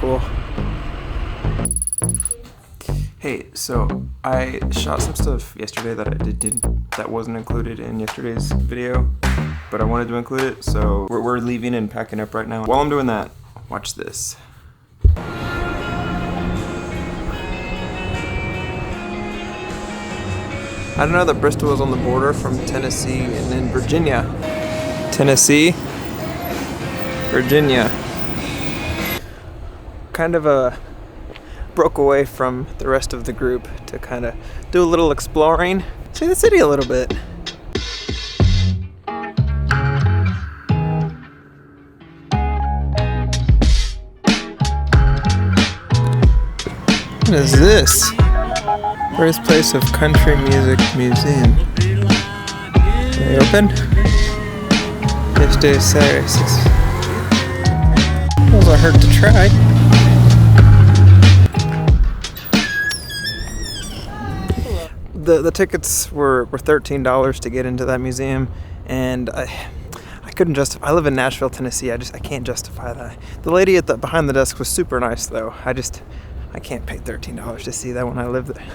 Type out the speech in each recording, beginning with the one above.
cool. Hey, so I shot some stuff yesterday that that wasn't included in yesterday's video, but I wanted to include it, so we're leaving and packing up right now. While I'm doing that, watch this. I don't know that Bristol is on the border from Tennessee and then Virginia. Tennessee, Virginia. Kind of broke away from the rest of the group to kind of do a little exploring, see the city a little bit. What is this? Birthplace of Country Music Museum. Are they open? Yesterday, Saturday, 6. Well, I hurt to try. The tickets were $13 to get into that museum, and I couldn't justify. I live in Nashville, Tennessee. I can't justify that. The lady behind the desk was super nice, though. I can't pay $13 to see that when I live there.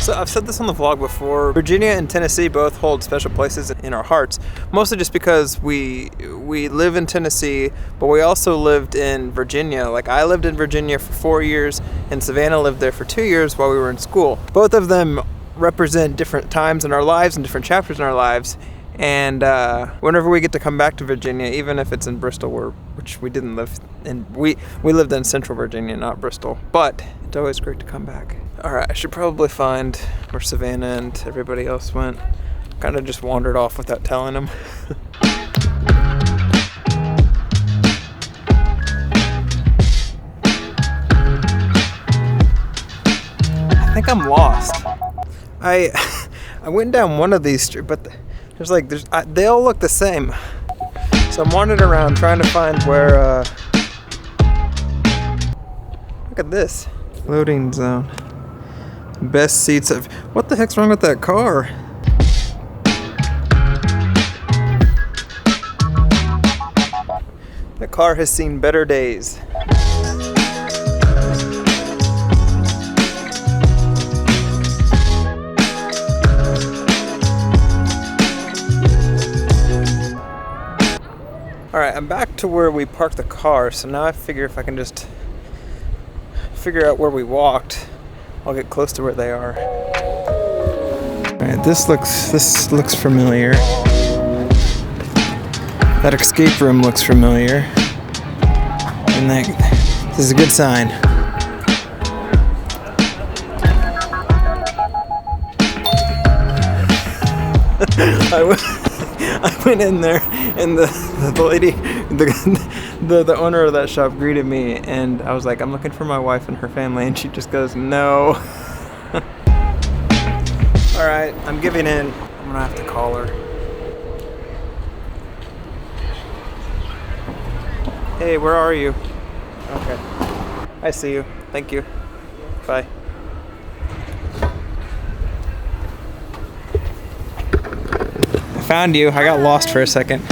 So I've said this on the vlog before, Virginia and Tennessee both hold special places in our hearts, mostly just because we live in Tennessee, but we also lived in Virginia. Like, I lived in Virginia for 4 years, and Savannah lived there for 2 years while we were in school. Both of them represent different times in our lives and different chapters in our lives, and whenever we get to come back to Virginia, even if it's in Bristol, which we didn't live in, we lived in Central Virginia, not Bristol, but it's always great to come back. Alright, I should probably find where Savannah and everybody else went. Kind of just wandered off without telling them. I think I'm lost. I went down one of these streets, but they all look the same. So I'm wandering around trying to find where, look at this. Loading zone. Best seats of... What the heck's wrong with that car? The car has seen better days. Alright, I'm back to where we parked the car, so now I figure if I can just figure out where we walked, I'll get close to where they are. Alright, this looks familiar. That escape room looks familiar. And this is a good sign. I went in there, and the lady, the owner of that shop greeted me, and I was like, I'm looking for my wife and her family, and she just goes, no. Alright, I'm giving in. I'm gonna have to call her. Hey, where are you? Okay. I see you. Thank you. Bye. I found you. I got lost for a second.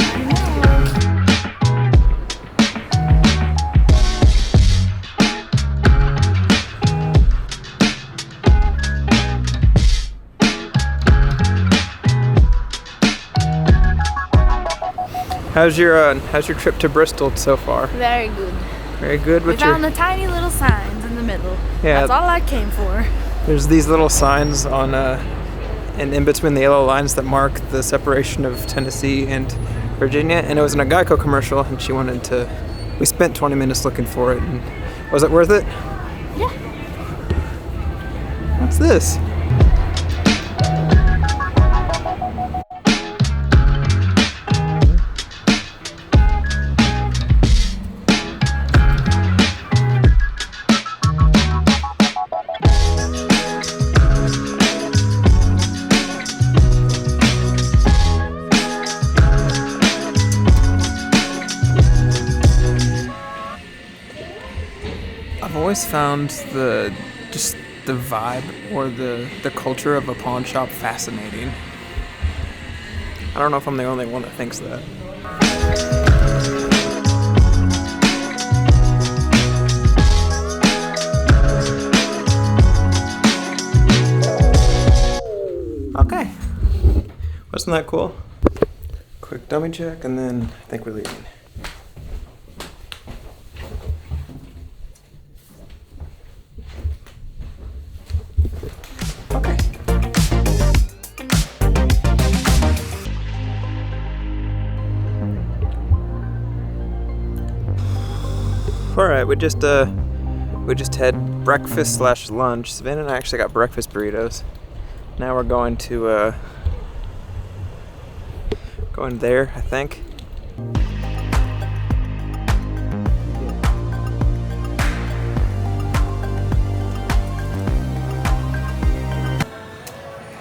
How's your trip to Bristol so far? Very good. Very good. We found the tiny little signs in the middle. Yeah. That's all I came for. There's these little signs on and in between the yellow lines that mark the separation of Tennessee and Virginia, and it was in a Geico commercial, and she wanted to. We spent 20 minutes looking for it, and was it worth it? Yeah. What's this? I've always found the vibe or the culture of a pawn shop fascinating. I don't know if I'm the only one that thinks that. Okay. Wasn't that cool? Quick dummy check, and then I think we're leaving. Okay. All right, we just had breakfast slash lunch. Savannah and I actually got breakfast burritos. Now we're going to going there, I think.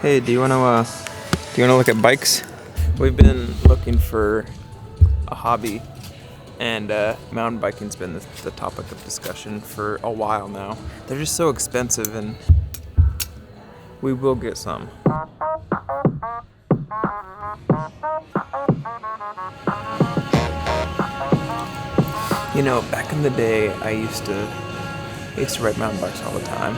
Hey, do you wanna look at bikes? We've been looking for a hobby, and mountain biking's been the topic of discussion for a while now. They're just so expensive, and we will get some. You know, back in the day, I used to ride mountain bikes all the time.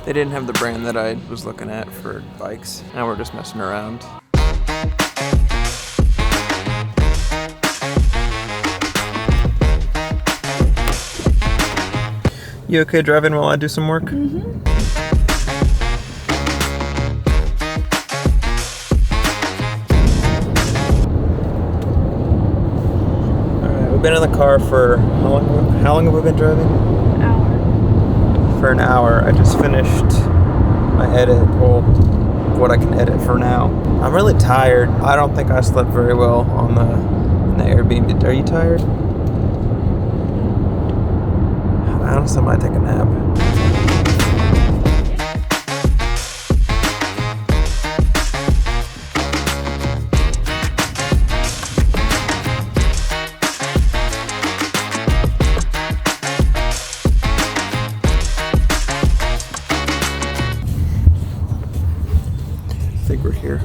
They didn't have the brand that I was looking at for bikes. Now we're just messing around. You okay driving while I do some work? Mm-hmm. Alright, we've been in the car for how long have we been driving? An hour. For an hour. I just finished my edit, well, what I can edit for now. I'm really tired. I don't think I slept very well on in the Airbnb. Are you tired? I honestly might take a nap. I think we're here.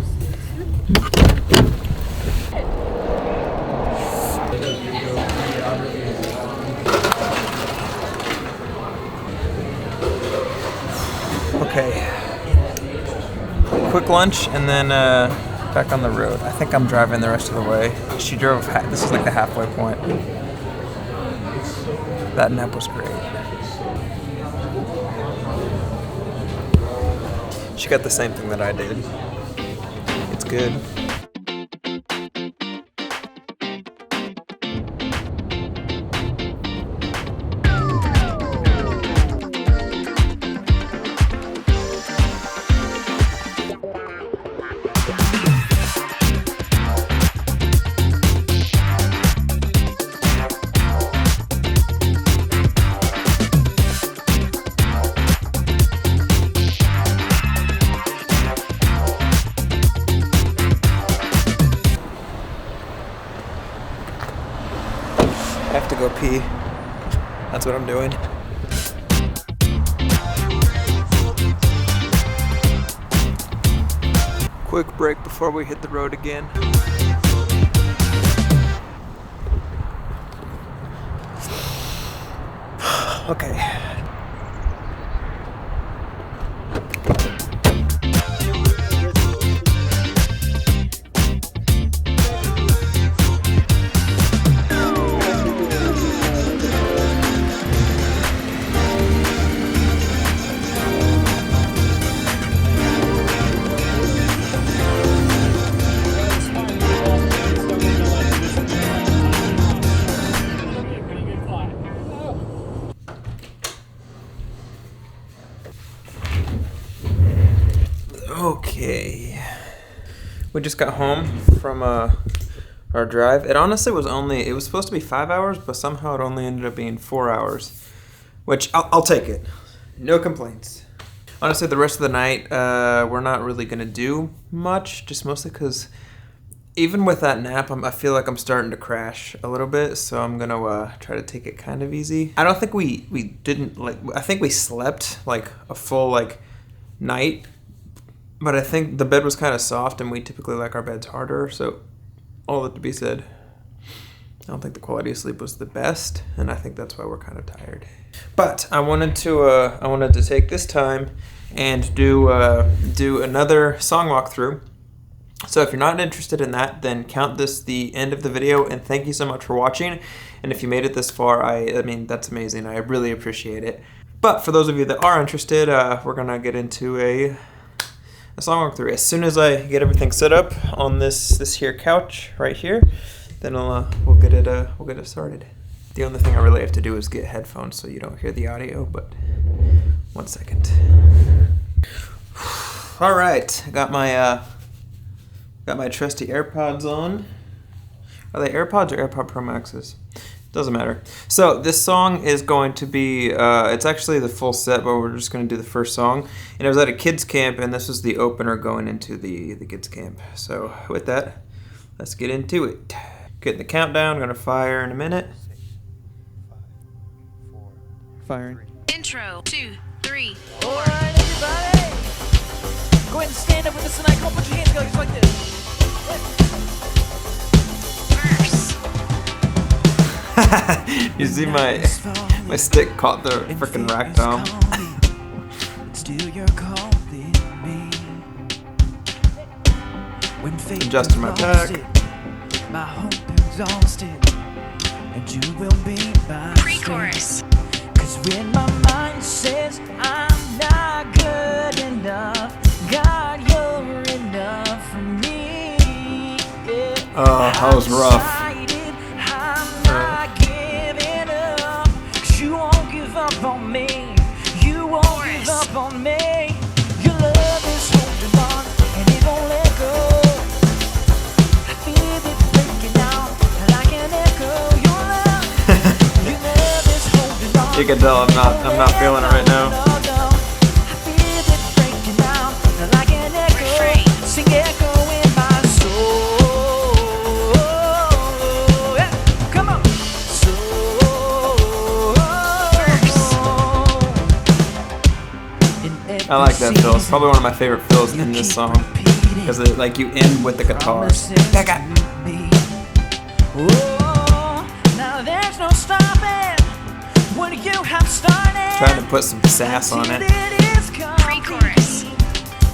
Okay. Quick lunch and then back on the road. I think I'm driving the rest of the way. She drove. This is like the halfway point. That nap was great. She got the same thing that I did. It's good. I have to go pee. That's what I'm doing. Quick break before we hit the road again. Okay. Okay. We just got home from our drive. It honestly it was supposed to be 5 hours, but somehow it only ended up being 4 hours, which I'll take it. No complaints. Honestly, the rest of the night, we're not really gonna do much, just mostly because even with that nap, I feel like I'm starting to crash a little bit, so I'm gonna try to take it kind of easy. I don't think we didn't like. I think we slept like a full like night, but I think the bed was kind of soft, and we typically like our beds harder. So all that to be said, I don't think the quality of sleep was the best, and I think that's why we're kind of tired. But I wanted to take this time and do another song walkthrough. So if you're not interested in that, then count this the end of the video, and thank you so much for watching. And if you made it this far, I mean, that's amazing. I really appreciate it. But for those of you that are interested, we're gonna get into a song walkthrough. As soon as I get everything set up on this here couch right here, then we'll get it started. The only thing I really have to do is get headphones so you don't hear the audio, but 1 second. All right, I got my trusty AirPods on. Are they AirPods or AirPod Pro Maxes? Doesn't matter. So this song is going to be, it's actually the full set, but we're just going to do the first song. And it was at a kids camp, and this was the opener going into the kids camp. So with that, let's get into it. Getting the countdown, I'm going to fire in a minute. Firing. Intro, 2, 3, 4. Alright, everybody! Go ahead and stand up with us tonight. Come on, put your hands together just like this. Verse. You see my stick caught the frickin' rack tom. Adjusting my pack. My hope exhausted, and you will be my Pre-chorus. Cause when my mind says I'm not good enough, God, you're enough for me. Yeah. Oh, that was rough. I'm not giving up, 'cause you won't give up on me. You won't give up on me. Your love is holding on, and it won't let go. I feel it breaking out, like an echo. Your love is holding on. You can tell I'm not feeling it right now. I feel it breaking out, like an echo. Sing echo in my soul. Yeah, come on. I like that fill. It's probably one of my favorite fills in this song because like you end with the guitar. Now there's no stopping what you have started. Trying to put some sass on it. Pre-chorus.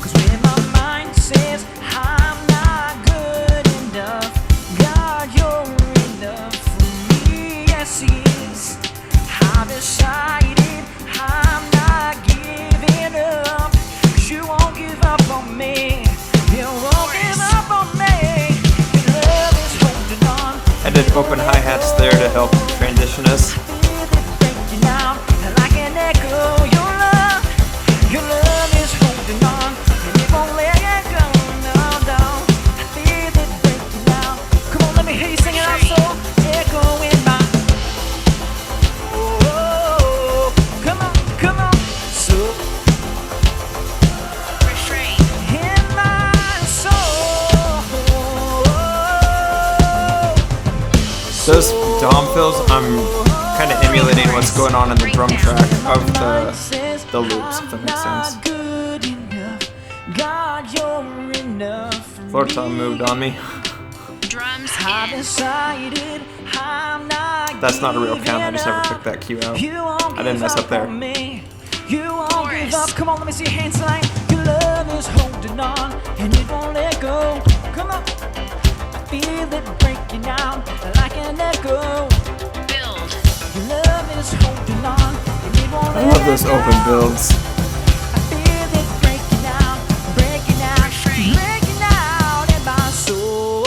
'Cause when my mind says I'm not good enough, God, you're enough for me. Yes, He is. I've decided I'm not giving up. 'Cause you won't give up on me. You won't give up on me. Your love is holding on. I did open hi-hats there to help transition us. Your love is holding on, and it won't let you go. No, no. I feel it breaking out. Come on, let me hear you sing it out. So echo in my. Oh, come on, come on. So Refrain. in my soul. Those dom fills, I'm kind of emulating what's going on in the drum track of the loops, if that makes sense. Floor tom moved on me. Drums in. That's not a real count, I just never took that cue out. I didn't mess up there. You won't give up. Come on, let me see your hands tonight. Your love is holding on, and it won't let go. Come on. I feel it breaking out like an echo. Build. Your love is holding on, and it won't I love those open builds. I feel it breaking out Refrain. breaking out in my soul.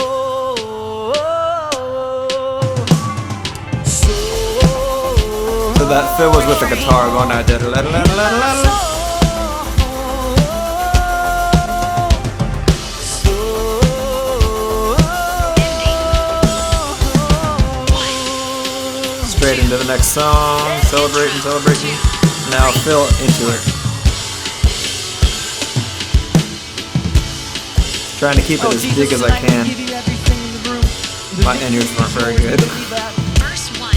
So that fill was with the guitar going I did la la la la la. Straight into the next song, celebrating. Now fill into it. Trying to keep it as big as I can. Give you everything My in-ears weren't very good. Verse 1.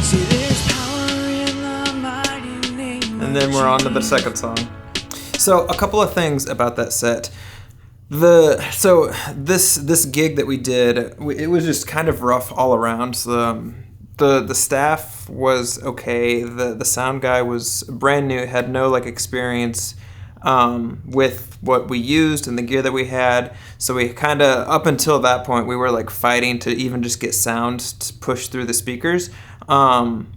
See, there's power in the mighty name And then we're on to the second song. So a couple of things about that set. This gig that we did, it was just kind of rough all around. So, the staff was okay. The sound guy was brand new, had no like experience with what we used and the gear that we had. So we kind of, up until that point, we were like fighting to even just get sound to push through the speakers. And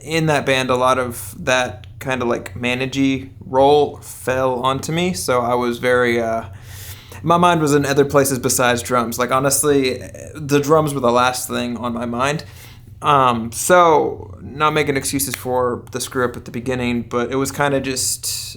in that band, a lot of that kind of like managey role fell onto me. So I was very, my mind was in other places besides drums. Like honestly, the drums were the last thing on my mind. So not making excuses for the screw up at the beginning, but it was kind of just,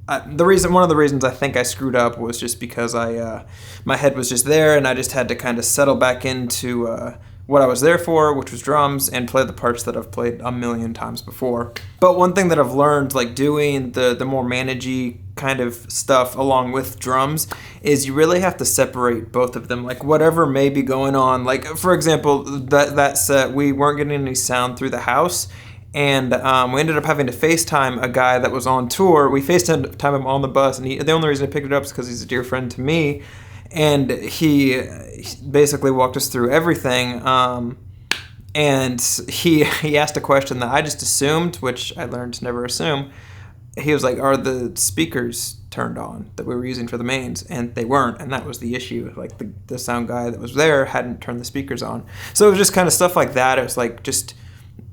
one of the reasons I think I screwed up was just because my head was just there and I just had to kind of settle back into, what I was there for, which was drums, and play the parts that I've played a million times before. But one thing that I've learned, like doing the more managey kind of stuff along with drums, is you really have to separate both of them. Like whatever may be going on, like for example, that set, we weren't getting any sound through the house, and we ended up having to FaceTime a guy that was on tour. We FaceTimed him on the bus, and the only reason I picked it up is because he's a dear friend to me. And he basically walked us through everything, and he asked a question that I just assumed, which I learned to never assume. He was like, are the speakers turned on that we were using for the mains? And they weren't, and that was the issue. Like the sound guy that was there hadn't turned the speakers on. So it was just kind of stuff like that. It was like just,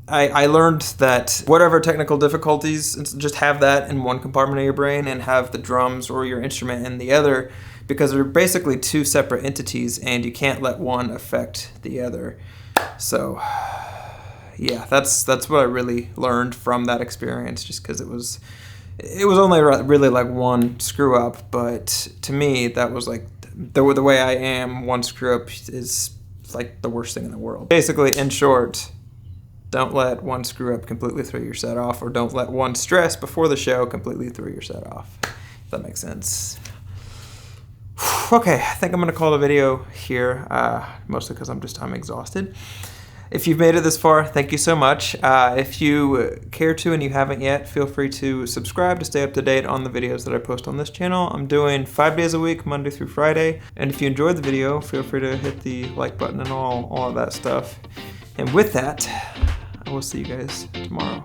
I learned that whatever technical difficulties, just have that in one compartment of your brain and have the drums or your instrument in the other, because they're basically two separate entities and you can't let one affect the other. So yeah, that's what I really learned from that experience, just because it was only really like one screw up, but to me that was like the way I am, one screw up is like the worst thing in the world. Basically, in short, don't let one screw up completely throw your set off, or don't let one stress before the show completely throw your set off, if that makes sense. Okay, I think I'm gonna call the video here, mostly because I'm exhausted. If you've made it this far, thank you so much. If you care to and you haven't yet, feel free to subscribe to stay up to date on the videos that I post on this channel. I'm doing 5 days a week, Monday through Friday. And if you enjoyed the video, feel free to hit the like button and all of that stuff. And with that, I will see you guys tomorrow.